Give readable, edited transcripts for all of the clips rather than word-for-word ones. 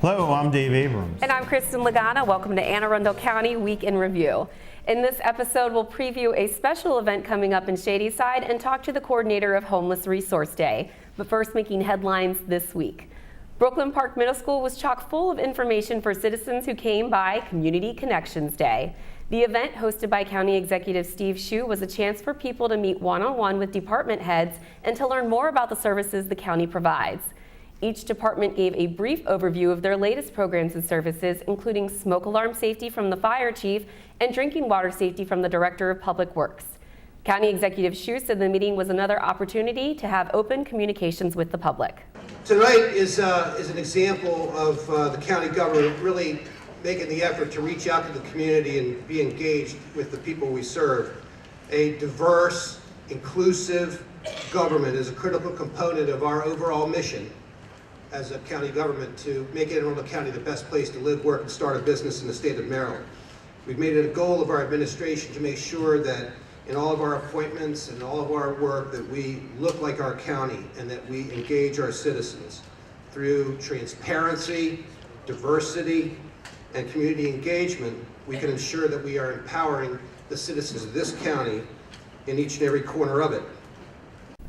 Hello, I'm Dave Abrams. And I'm Kristin Lagana. Welcome to Arundel County Week in Review. In this episode, we'll preview a special event coming up in Shadyside and talk to the coordinator of Homeless Resource Day. But first, making headlines this week. Brooklyn Park Middle School was chock full of information for citizens who came by Community Connections Day. The event, hosted by County Executive Steve Shue, was a chance for people to meet one-on-one with department heads and to learn more about the services the county provides. Each department gave a brief overview of their latest programs and services, including smoke alarm safety from the fire chief and drinking water safety from the director of public works. County Executive Shue said the meeting was another opportunity to have open communications with the public. Tonight is an example of the county government really making the effort to reach out to the community and be engaged with the people we serve. A diverse, inclusive government is a critical component of our overall mission as a county government to make Arundel County the best place to live, work, and start a business in the state of Maryland. We've made it a goal of our administration to make sure that in all of our appointments and all of our work that we look like our county and that we engage our citizens through transparency, diversity, and community engagement. We can ensure that we are empowering the citizens of this county in each and every corner of it.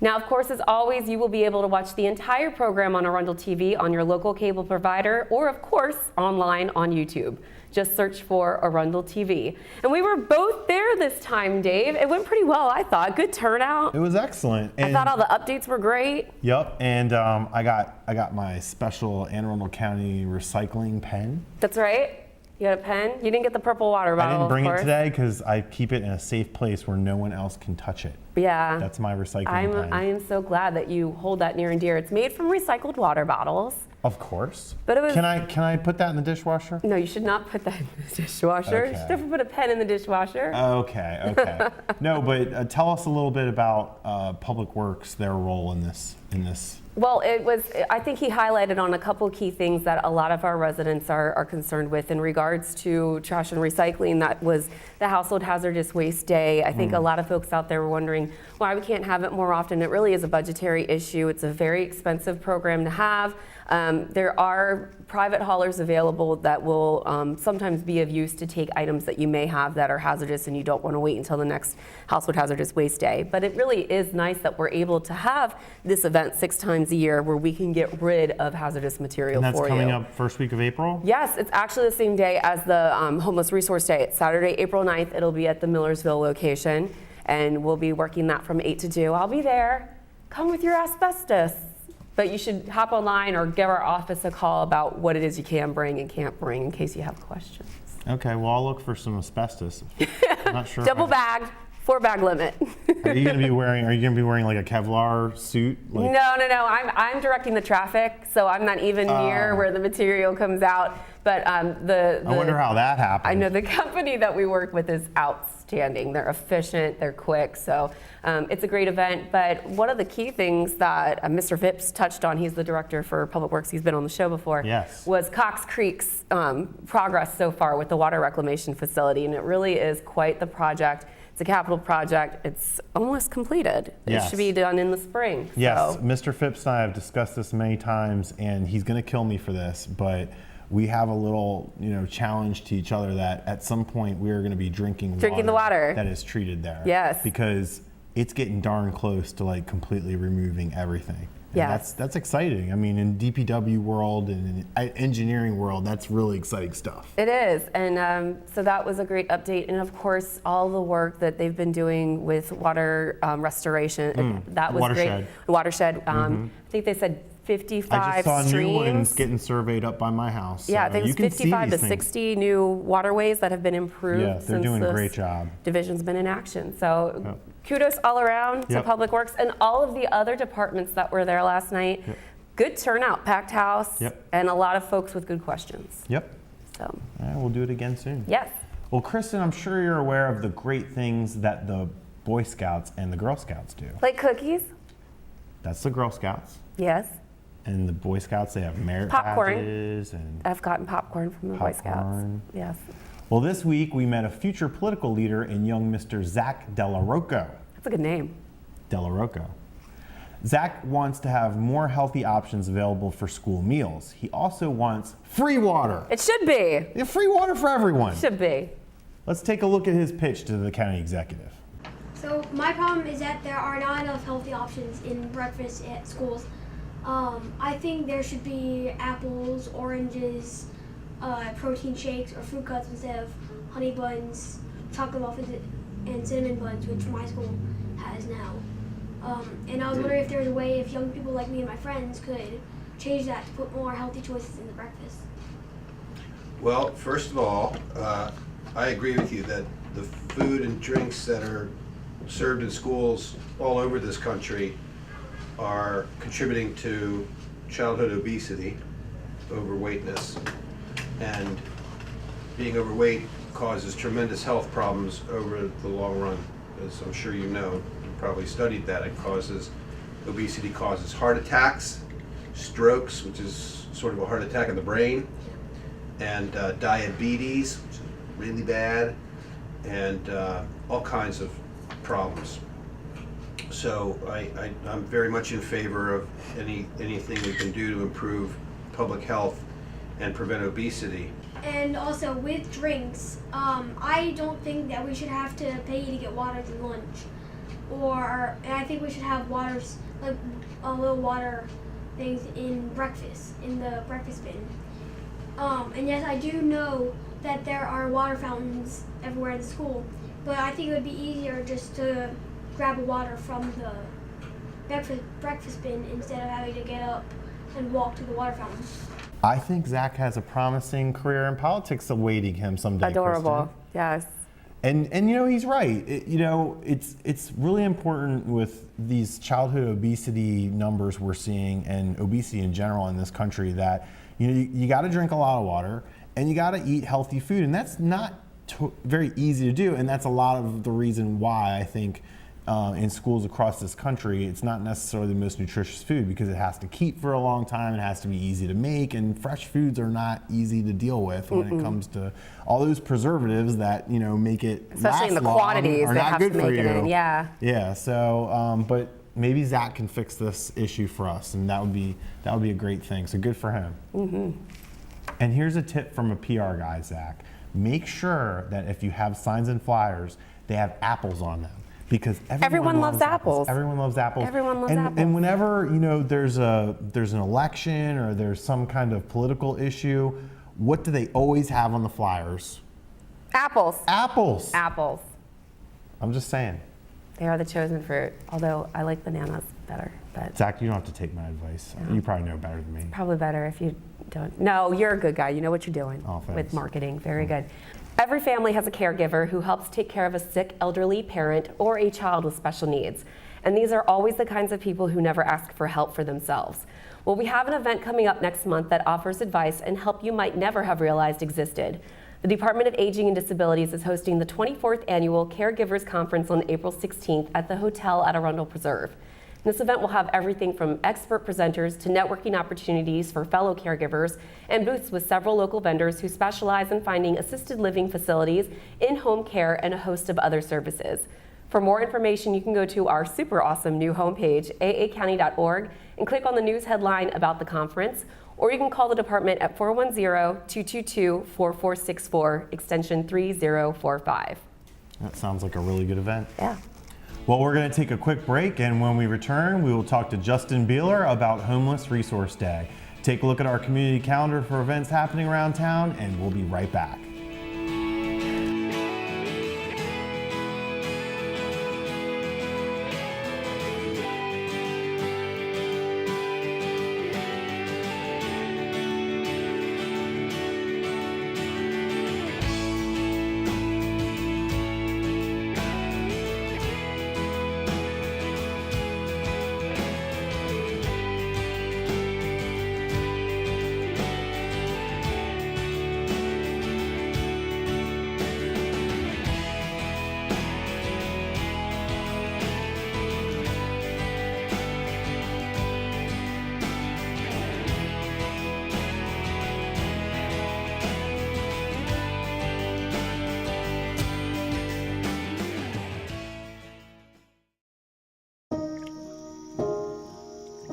Now, of course, as always, you will be able to watch the entire program on Arundel TV on your local cable provider or, of course, online on YouTube. Just search for Arundel TV. And we were both there this time, Dave. It went pretty well, I thought. Good turnout. It was excellent. I thought all the updates were great. Yep, and I got my special Anne Arundel County recycling pen. That's right. You had a pen? You didn't get the purple water bottle, I didn't bring of course. it today because I keep it in a safe place where no one else can touch it. Yeah. That's my recycling pen. I am so glad that you hold that near and dear. It's made from recycled water bottles. Of course. But it was, Can I put that in the dishwasher? No, you should not put that in the dishwasher. Okay. You should never put a pen in the dishwasher. Okay. No, but tell us a little bit about Public Works, their role in this. Well, I think he highlighted on a couple key things that a lot of our residents are concerned with in regards to trash and recycling. That was the Household Hazardous Waste Day. I think a lot of folks out there were wondering why we can't have it more often. It really is a budgetary issue. It's a very expensive program to have. There are private haulers available that will sometimes be of use to take items that you may have that are hazardous and you don't want to wait until the next Household Hazardous Waste Day. But it really is nice that we're able to have this event 6 times a year where we can get rid of hazardous material for you. And that's coming up first week of April? Yes, it's actually the same day as the Homeless Resource Day. It's Saturday, April 9th. It'll be at the Millersville location, and we'll be working that from 8 to 2. I'll be there. Come with your asbestos. But you should hop online or give our office a call about what it is you can bring and can't bring in case you have questions. Okay, well, I'll look for some asbestos. I'm not sure. Double bagged, 4-bag limit. Are you gonna be wearing like a Kevlar suit? Like, No. I'm directing the traffic, so I'm not even near where the material comes out. But I wonder how that happened. I know the company that we work with is outstanding. They're efficient, they're quick, so it's a great event. But one of the key things that Mr. Phipps touched on, he's the director for Public Works, he's been on the show before, yes, was Cox Creek's progress so far with the water reclamation facility, and it really is quite the project. It's a capital project. It's almost completed. Yes. It should be done in the spring. Yes, so. Mr. Phipps and I have discussed this many times, and he's going to kill me for this, water we have a little, challenge to each other that at some point we are going to be drinking the water that is treated there. Yes. Because it's getting darn close to like completely removing everything. And yes. That's exciting. I mean, in DPW world and in engineering world, that's really exciting stuff. It is, and so that was a great update. And of course, all the work that they've been doing with water restoration, that was Watershed. great. Watershed. I think they said 55 I just saw streams. new ones getting surveyed up by my house. Yeah, so I think it was 55 to 60 new waterways that have been improved. Yeah, they're doing a great job. Division's been in action. So kudos all around to Public Works and all of the other departments that were there last night. Good turnout, packed house, and a lot of folks with good questions. Yep. So we'll do it again soon. Yes. Well, Kristin, I'm sure you're aware of the great things that the Boy Scouts and the Girl Scouts do. Like cookies? That's the Girl Scouts. Yes. And the Boy Scouts, they have merit popcorn. badges. And I've gotten popcorn from the Boy Scouts. Yes. Well, this week we met a future political leader in young Mr. Zach Della Rocco. That's a good name. Della Rocco. Zach wants to have more healthy options available for school meals. He also wants free water. It should be. Yeah, free water for everyone. Should be. Let's take a look at his pitch to the county executive. So my problem is that there are not enough healthy options in breakfast at schools. I think there should be apples, oranges, protein shakes, or fruit cuts instead of honey buns, chocolate muffins, and cinnamon buns, which my school has now. And I was wondering if there was a way if young people like me and my friends could change that to put more healthy choices in the breakfast. Well, first of all, I agree with you that the food and drinks that are served in schools all over this country are contributing to childhood obesity, overweightness, and being overweight causes tremendous health problems over the long run. As I'm sure you know, you probably studied that. Obesity causes heart attacks, strokes, which is sort of a heart attack in the brain, and diabetes, which is really bad, and all kinds of problems. So I'm very much in favor of anything we can do to improve public health and prevent obesity. And also with drinks, I don't think that we should have to pay to get water to lunch. And I think we should have waters, like little water things in breakfast, in the breakfast bin. And yes, I do know that there are water fountains everywhere in the school, but I think it would be easier just to grab a water from the breakfast bin instead of having to get up and walk to the water fountain. I think Zach has a promising career in politics awaiting him someday. Adorable. Kristin. Yes. And you know, he's right. It's really important with these childhood obesity numbers we're seeing and obesity in general in this country that you got to drink a lot of water and you got to eat healthy food, and that's not very easy to do. And that's a lot of the reason why I think in schools across this country, it's not necessarily the most nutritious food because it has to keep for a long time. It has to be easy to make, and fresh foods are not easy to deal with when it comes to all those preservatives that make it especially in the last long quantities are they not have good to for make it you. in. Yeah. Yeah. So, but maybe Zach can fix this issue for us, and that would be a great thing. So good for him. Mm-hmm. And here's a tip from a PR guy, Zach. Make sure that if you have signs and flyers, they have apples on them. Because everyone loves apples. Everyone loves apples. Everyone loves apples. And whenever there's an election or there's some kind of political issue, what do they always have on the flyers? Apples. Apples. Apples. I'm just saying. They are the chosen fruit. Although I like bananas better. But Zach, you don't have to take my advice. No. You probably know better than me. Probably better if you don't. No, you're a good guy. You know what you're doing with marketing. Very good. Every family has a caregiver who helps take care of a sick elderly parent or a child with special needs. And these are always the kinds of people who never ask for help for themselves. Well, we have an event coming up next month that offers advice and help you might never have realized existed. The Department of Aging and Disabilities is hosting the 24th Annual Caregivers Conference on April 16th at the hotel at Arundel Preserve. This event will have everything from expert presenters to networking opportunities for fellow caregivers and booths with several local vendors who specialize in finding assisted living facilities, in-home care, and a host of other services. For more information, you can go to our super awesome new homepage, aacounty.org, and click on the news headline about the conference, or you can call the department at 410-222-4464, extension 3045. That sounds like a really good event. Yeah. Well, we're going to take a quick break, and when we return, we will talk to Justin Bieler about Homeless Resource Day. Take a look at our community calendar for events happening around town, and we'll be right back.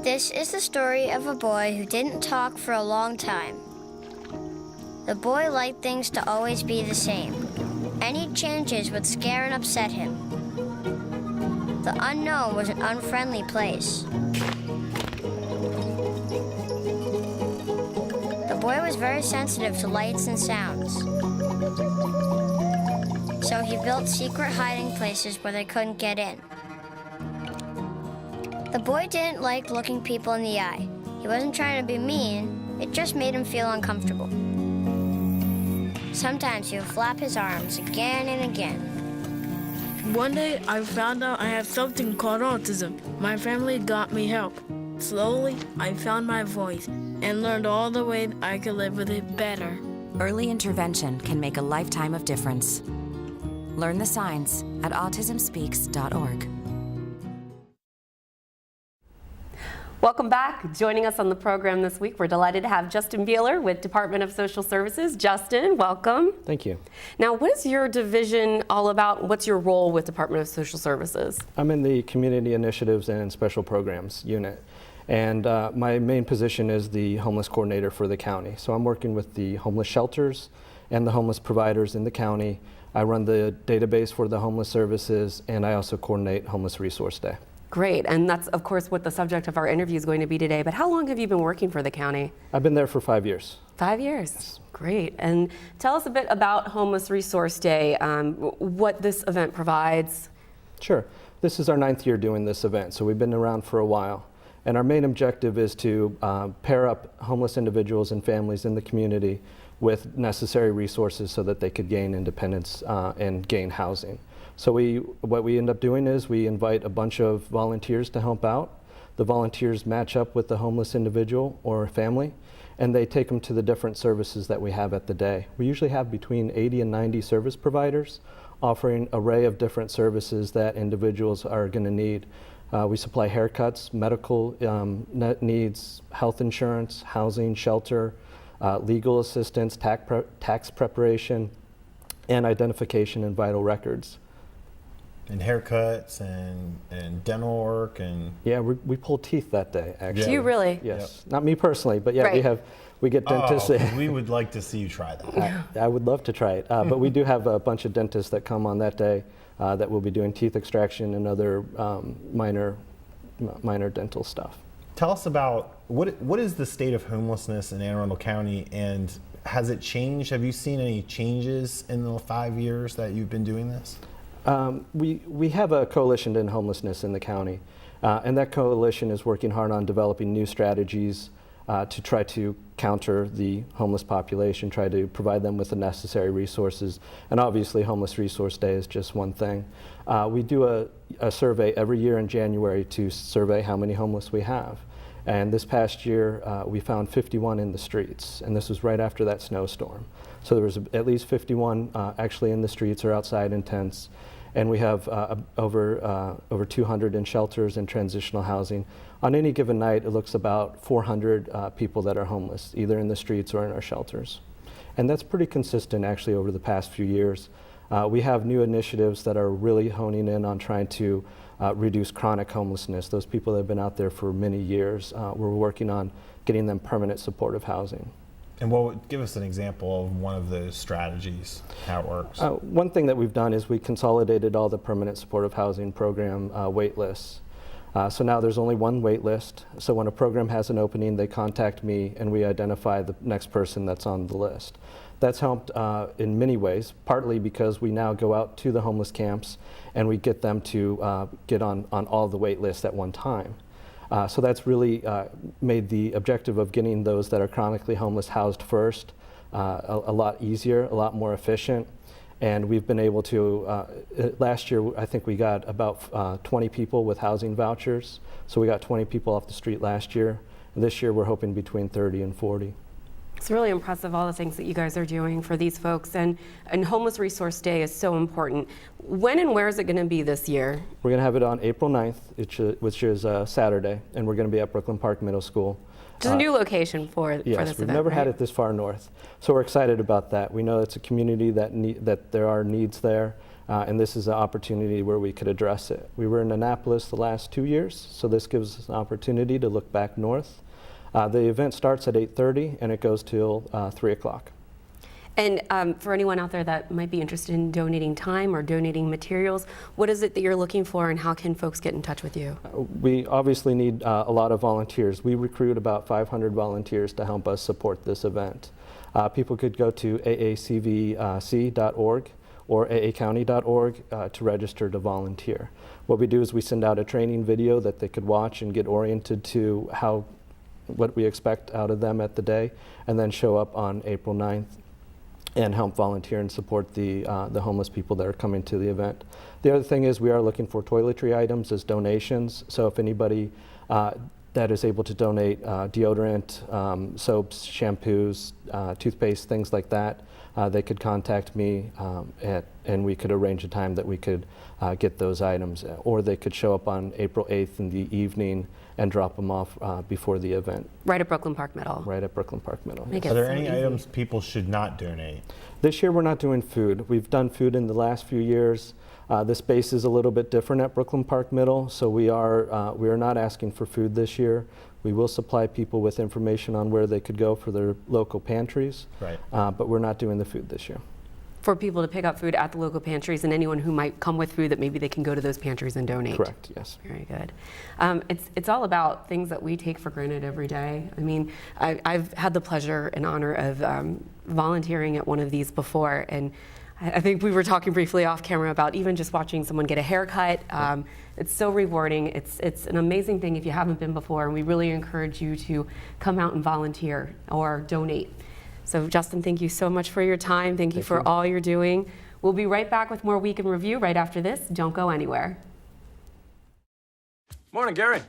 This is the story of a boy who didn't talk for a long time. The boy liked things to always be the same. Any changes would scare and upset him. The unknown was an unfriendly place. The boy was very sensitive to lights and sounds. So he built secret hiding places where they couldn't get in. The boy didn't like looking people in the eye. He wasn't trying to be mean, it just made him feel uncomfortable. Sometimes he would flap his arms again and again. One day I found out I have something called autism. My family got me help. Slowly, I found my voice and learned all the ways I could live with it better. Early intervention can make a lifetime of difference. Learn the signs at autismspeaks.org. Welcome back. Joining us on the program this week, we're delighted to have Justin Bieler with Department of Social Services. Justin, welcome. Thank you. Now, what is your division all about? What's your role with Department of Social Services? I'm in the Community Initiatives and Special Programs unit, and my main position is the homeless coordinator for the county. So I'm working with the homeless shelters and the homeless providers in the county. I run the database for the homeless services, and I also coordinate Homeless Resource Day. Great, and that's of course what the subject of our interview is going to be today, but how long have you been working for the county? I've been there for 5 years. 5 years, yes. Great. And tell us a bit about Homeless Resource Day, what this event provides. Sure. This is our 9th year doing this event, so we've been around for a while. And our main objective is to pair up homeless individuals and families in the community with necessary resources so that they could gain independence and gain housing. So what we end up doing is we invite a bunch of volunteers to help out. The volunteers match up with the homeless individual or family, and they take them to the different services that we have at the day. We usually have between 80 and 90 service providers offering an array of different services that individuals are going to need. We supply haircuts, medical needs, health insurance, housing, shelter, legal assistance, tax preparation, and identification and vital records. And haircuts and dental work and... Yeah, we pull teeth that day, actually. Do you really? Yes. Yep. Not me personally, but yeah, right. we get dentists. We would like to see you try that. I would love to try it, but we do have a bunch of dentists that come on that day that will be doing teeth extraction and other minor dental stuff. Tell us about what is the state of homelessness in Anne Arundel County, and has it changed? Have you seen any changes in the 5 years that you've been doing this? We have a coalition to end homelessness in the county, and that coalition is working hard on developing new strategies to try to counter the homeless population, try to provide them with the necessary resources, and obviously Homeless Resource Day is just one thing. We do a survey every year in January to survey how many homeless we have, and this past year we found 51 in the streets, and this was right after that snowstorm. So there was at least 51 actually in the streets or outside in tents. And we have over 200 in shelters and transitional housing. On any given night, it looks about 400 people that are homeless, either in the streets or in our shelters. And that's pretty consistent actually over the past few years. We have new initiatives that are really honing in on trying to reduce chronic homelessness. Those people that have been out there for many years, we're working on getting them permanent supportive housing. And give us an example of one of those strategies, how it works. One thing that we've done is we consolidated all the permanent supportive housing program wait lists. So now there's only one wait list. So when a program has an opening, they contact me and we identify the next person that's on the list. That's helped in many ways, partly because we now go out to the homeless camps and we get them to get on all the wait lists at one time. So that's really made the objective of getting those that are chronically homeless housed first a lot easier, a lot more efficient. And we've been able to, last year I think we got about 20 people with housing vouchers. So we got 20 people off the street last year. And this year we're hoping between 30 and 40. It's really impressive, all the things that you guys are doing for these folks, and Homeless Resource Day is so important. When and where is it going to be this year? We're going to have it on April 9th, which is Saturday, and we're going to be at Brooklyn Park Middle School. Which is a new location for this event. Yes, we've never had it this far north, so we're excited about that. We know it's a community that there are needs there. and this is an opportunity where we could address it. We were in Annapolis the last 2 years, so this gives us an opportunity to look back north. The event starts at 8:30 and it goes till 3 o'clock. And for anyone out there that might be interested in donating time or donating materials, what is it that you're looking for and how can folks get in touch with you? We obviously need a lot of volunteers. We recruit about 500 volunteers to help us support this event. People could go to aacvc.org or aacounty.org to register to volunteer. What we do is we send out a training video that they could watch and get oriented to what we expect out of them at the day, and then show up on April 9th and help volunteer and support the homeless people that are coming to the event. The other thing is we are looking for toiletry items as donations, so if anybody that is able to donate deodorant, soaps, shampoos, toothpaste, things like that, they could contact me and we could arrange a time that we could get those items, or they could show up on April 8th in the evening and drop them off before the event. Right at Brooklyn Park Middle. Right at Brooklyn Park Middle. Make Are it there so any easy. items people should not donate? This year we're not doing food. We've done food in the last few years. The space is a little bit different at Brooklyn Park Middle, so we are not asking for food this year. We will supply people with information on where they could go for their local pantries, Right. but we're not doing the food this year. For people to pick up food at the local pantries and anyone who might come with food that maybe they can go to those pantries and donate. Correct, yes. Very good. It's all about things that we take for granted every day. I mean, I've had the pleasure and honor of volunteering at one of these before, and I think we were talking briefly off camera about even just watching someone get a haircut. It's so rewarding. It's an amazing thing if you haven't been before, and we really encourage you to come out and volunteer or donate. So Justin, thank you so much for your time. Thank you for all you're doing. We'll be right back with more Week in Review right after this. Don't go anywhere. Morning, Gary.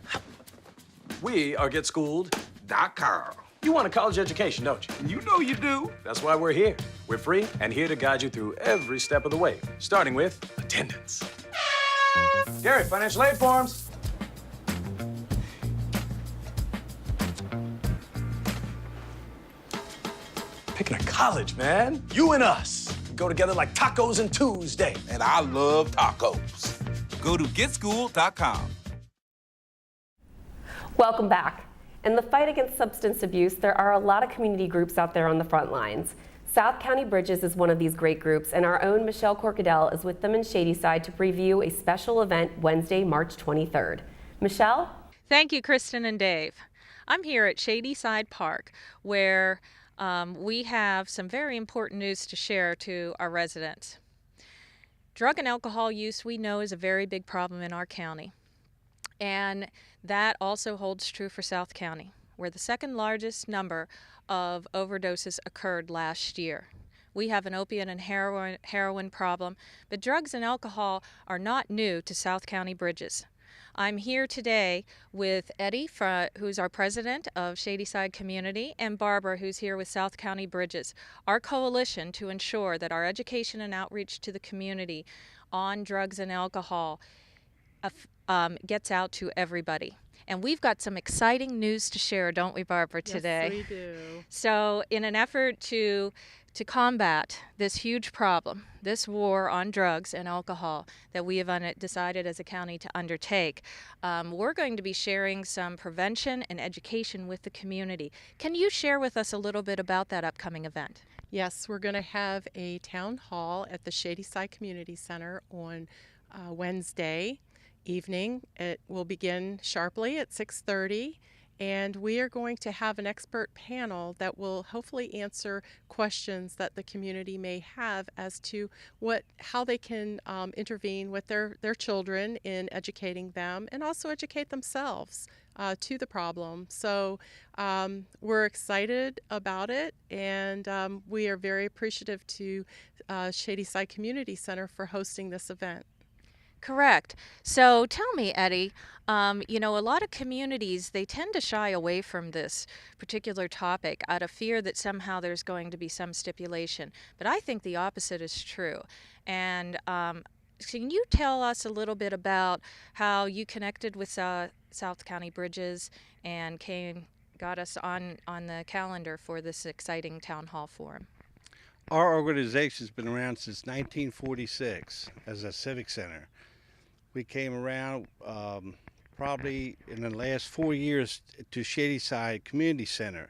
We are GetSchooled.com. You want a college education, don't you? You know you do. That's why we're here. We're free and here to guide you through every step of the way, starting with attendance. Gary, financial aid forms. Picking a college, man. You and us. We go together like tacos and Tuesday. And I love tacos. Go to GetSchooled.com. Welcome back. In the fight against substance abuse, there are a lot of community groups out there on the front lines. South County Bridges is one of these great groups, and our own Michelle Corkadel is with them in Shadyside to preview a special event Wednesday, March 23rd. Michelle? Thank you, Kristin and Dave. I'm here at Shadyside Park, where we have some very important news to share to our residents. Drug and alcohol use, we know, is a very big problem in our county. And that also holds true for South County, where the second largest number of overdoses occurred last year. We have an opiate and heroin problem, but drugs and alcohol are not new to South County Bridges. I'm here today with Eddy, who's our president of Shadyside Community, and Barbara, who's here with South County Bridges, our coalition to ensure that our education and outreach to the community on drugs and alcohol gets out to everybody. And we've got some exciting news to share, don't we, Barbara, today? Yes, we do. So in an effort to combat this huge problem, this war on drugs and alcohol that we have decided as a county to undertake, we're going to be sharing some prevention and education with the community. Can you share with us a little bit about that upcoming event? Yes, we're going to have a town hall at the Shadyside Community Center on Wednesday evening. It will begin sharply at 6:30, and we are going to have an expert panel that will hopefully answer questions that the community may have as to how they can intervene with their children in educating them and also educate themselves to the problem. So we're excited about it, and we are very appreciative to Shadyside Community Center for hosting this event. Correct. So tell me, Eddy, a lot of communities, they tend to shy away from this particular topic out of fear that somehow there's going to be some stipulation. But I think the opposite is true. And can you tell us a little bit about how you connected with South County Bridges and got us on the calendar for this exciting town hall forum? Our organization's been around since 1946 as a civic center. We came around probably in the last 4 years to Shadyside Community Center.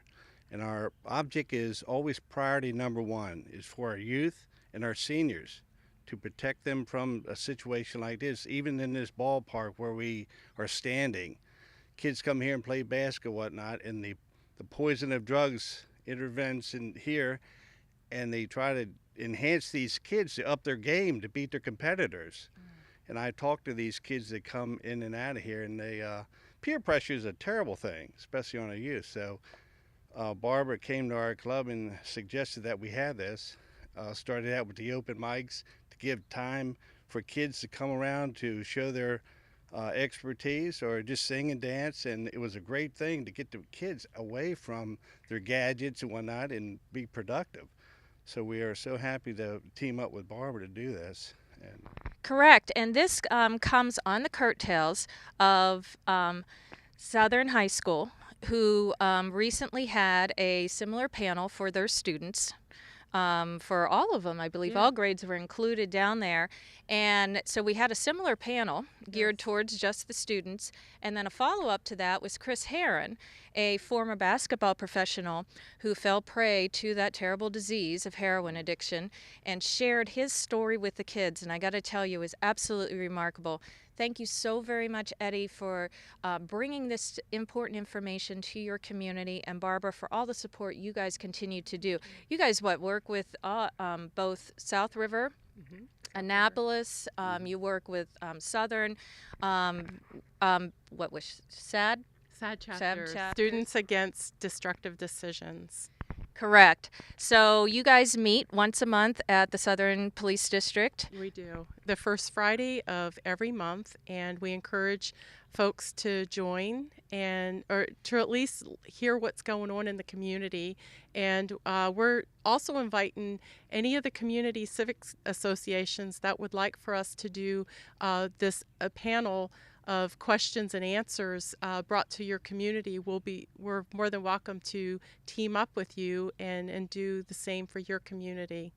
And our object is always priority number one is for our youth and our seniors, to protect them from a situation like this. Even in this ballpark where we are standing, kids come here and play basketball and whatnot, and the poison of drugs intervenes in here, and they try to enhance these kids to up their game to beat their competitors. And I talk to these kids that come in and out of here, and peer pressure is a terrible thing, especially on our youth. So Barbara came to our club and suggested that we have this. Started out with the open mics to give time for kids to come around to show their expertise or just sing and dance, and it was a great thing to get the kids away from their gadgets and whatnot and be productive. So we are so happy to team up with Barbara to do this. Correct, and this comes on the coattails of Southern High School, who recently had a similar panel for their students. For all of them, I believe all grades were included down there. And so we had a similar panel geared towards just the students. And then a follow-up to that was Chris Herron, a former basketball professional who fell prey to that terrible disease of heroin addiction and shared his story with the kids. And I got to tell you, it was absolutely remarkable. Thank you so very much, Eddy, for bringing this important information to your community, and Barbara, for all the support you guys continue to do. You guys, work with both South River, Annapolis, you work with Southern, what was SAD? SAD chapter, Students Against Destructive Decisions. Correct. So you guys meet once a month at the Southern Police District. We do. The first Friday of every month, and we encourage folks to join or to at least hear what's going on in the community. And we're also inviting any of the community civic associations that would like for us to do a panel of questions and answers brought to your community. We're more than welcome to team up with you and do the same for your community.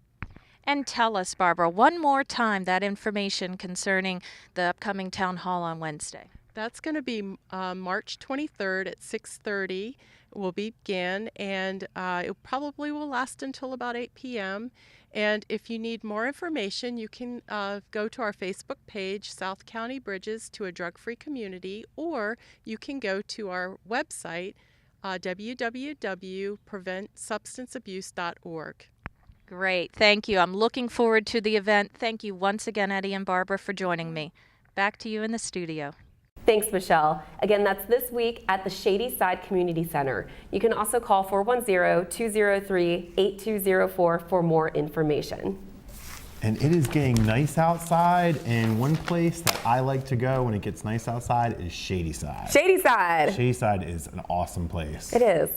And tell us, Barbara, one more time that information concerning the upcoming town hall on Wednesday. That's going to be March 23rd at 6:30. Will begin, and it probably will last until about 8 p.m. And if you need more information, you can go to our Facebook page, South County Bridges to a Drug-Free Community, or you can go to our website, www.preventsubstanceabuse.org. Great. Thank you. I'm looking forward to the event. Thank you once again, Eddy and Barbara, for joining me. Back to you in the studio. Thanks, Michelle. Again, that's this week at the Shadyside Community Center. You can also call 410-203-8204 for more information. And it is getting nice outside, and one place that I like to go when it gets nice outside is Shadyside. Shadyside! Shadyside is an awesome place. It is.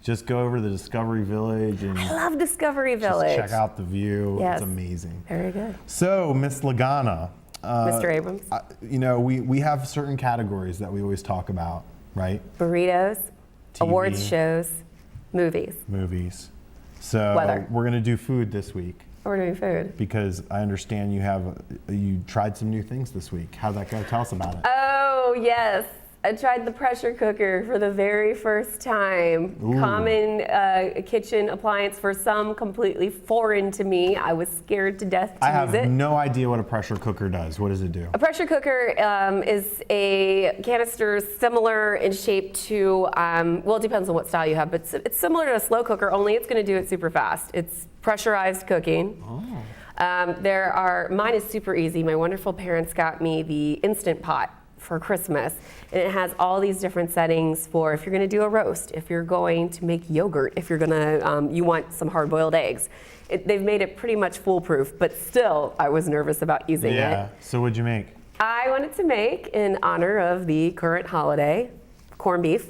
Just go over to the Discovery Village and I love Discovery Village. Just check out the view. Yes. It's amazing. Very good. So, Miss Lagana. Mr. Abrams. We have certain categories that we always talk about, right? Burritos, TV, awards shows, movies. So weather. We're going to do food this week. We're doing food. Because I understand you tried some new things this week. How'd that go? Tell us about it. Oh, yes. I tried the pressure cooker for the very first time. Ooh. Common kitchen appliance for some, completely foreign to me. I was scared to death to use it. I have no idea what a pressure cooker does. What does it do? A pressure cooker is a canister similar in shape to, well, it depends on what style you have, but it's similar to a slow cooker, only it's going to do it super fast. It's pressurized cooking. Oh. Mine is super easy. My wonderful parents got me the Instant Pot for Christmas, and it has all these different settings for if you're going to do a roast, if you're going to make yogurt, if you're going to you want some hard-boiled eggs. They've made it pretty much foolproof, but still I was nervous about using it. So what'd you make? I wanted to make, in honor of the current holiday, corned beef.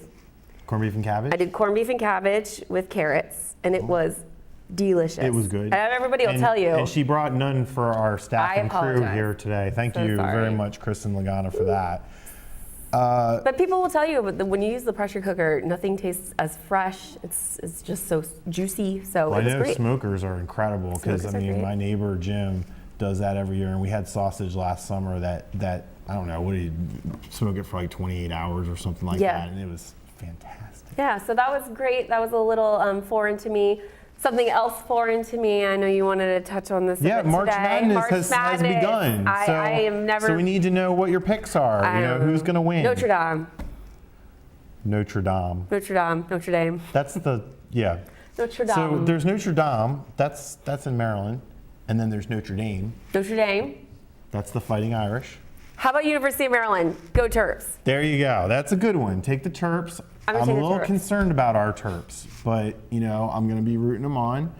Corned beef and cabbage? I did corned beef and cabbage with carrots, and it was delicious. It was good. Everybody will tell you. And she brought none for our staff and crew apologize. here today. Thank So you sorry. very much, Kristin Lagana, for that. But people will tell you when you use the pressure cooker, nothing tastes as fresh. It's just so juicy. So Well, I it's know great. smokers are incredible because Smokers are great. my neighbor Jim does that every year, and we had sausage last summer that I don't know, what did he smoke it for like 28 hours or something like that, and it was fantastic. Yeah, so that was great. That was a little foreign to me. Something else foreign to me, I know you wanted to touch on this a bit March today. Madness has begun. I am never. So we need to know what your picks are. Who's going to win? Notre Dame. Notre Dame. Notre Dame. Notre Dame. That's Notre Dame. So there's Notre Dame. That's in Maryland, and then there's Notre Dame. Notre Dame. That's the Fighting Irish. How about University of Maryland? Go Terps. There you go. That's a good one. Take the Terps. I'm a little concerned about our Terps, but I'm going to be rooting them on,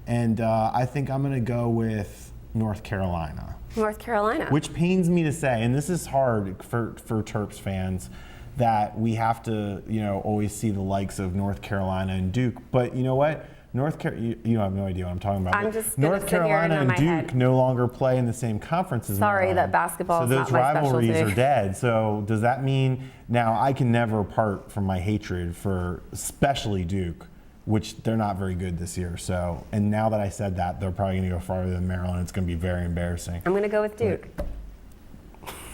and I think I'm going to go with North Carolina. North Carolina. Which pains me to say, and this is hard for Terps fans, that we have to always see the likes of North Carolina and Duke. But you know what? You have no idea what I'm talking about. I'm just North Carolina and Duke no longer play in the same conference as Sorry, that basketball is not my specialty. So those rivalries are dead. So does that mean now I can never part from my hatred for especially Duke, which they're not very good this year. So, and now that I said that, they're probably going to go farther than Maryland. It's going to be very embarrassing. I'm going to go with Duke.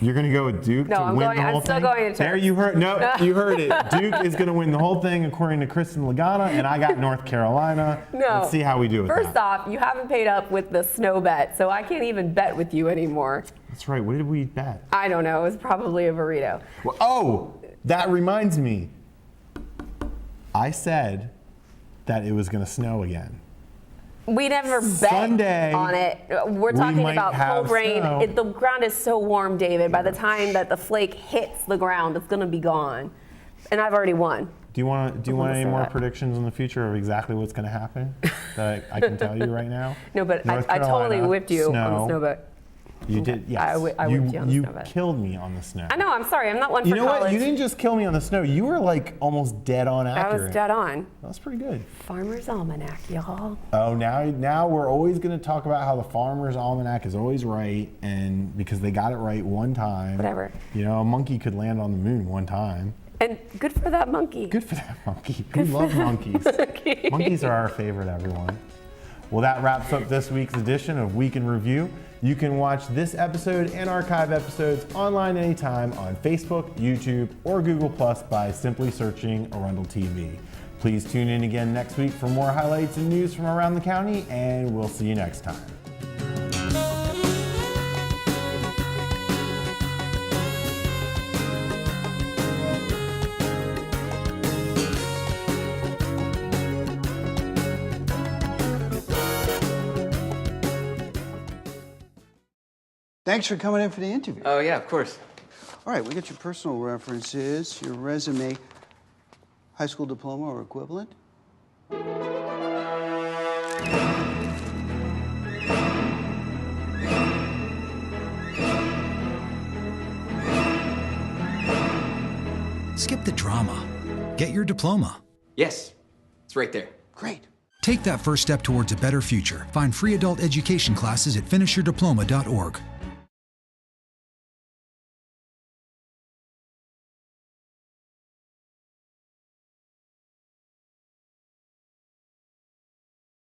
You're going to go with Duke to win the whole thing? I'm still going to There, you heard. No, you heard it. Duke is going to win the whole thing according to Kristin Lagana, and I got North Carolina. No. Let's see how we do with First off, you haven't paid up with the snow bet, so I can't even bet with you anymore. That's right. What did we bet? I don't know. It was probably a burrito. Well, that reminds me. I said that it was going to snow again. We never bet Sunday, on it. We're talking about cold rain. Snow. The ground is so warm, David. By the time that the flake hits the ground, it's going to be gone. And I've already won. Do you want any more predictions in the future of exactly what's going to happen that I can tell you right now? No, but I totally whipped you on the snow bet. You did, yes. I whipped you on the snow bet. You killed me on the snow. I know, I'm sorry. I'm not one for college. You know what? You didn't just kill me on the snow. You were like almost dead on accurate. I was dead on. That's pretty good. Farmer's Almanac, y'all. Oh, now we're always going to talk about how the Farmer's Almanac is always right, and because they got it right one time. Whatever. A monkey could land on the moon one time. And good for that monkey. Good for that monkey. We love monkeys. Monkeys are our favorite, everyone. Well, that wraps up this week's edition of Week in Review. You can watch this episode and archive episodes online anytime on Facebook, YouTube, or Google Plus by simply searching Arundel TV. Please tune in again next week for more highlights and news from around the county, and we'll see you next time. Thanks for coming in for the interview. Oh, yeah, of course. All right, we got your personal references, your resume, high school diploma or equivalent. Skip the drama. Get your diploma. Yes, it's right there. Great. Take that first step towards a better future. Find free adult education classes at finishyourdiploma.org.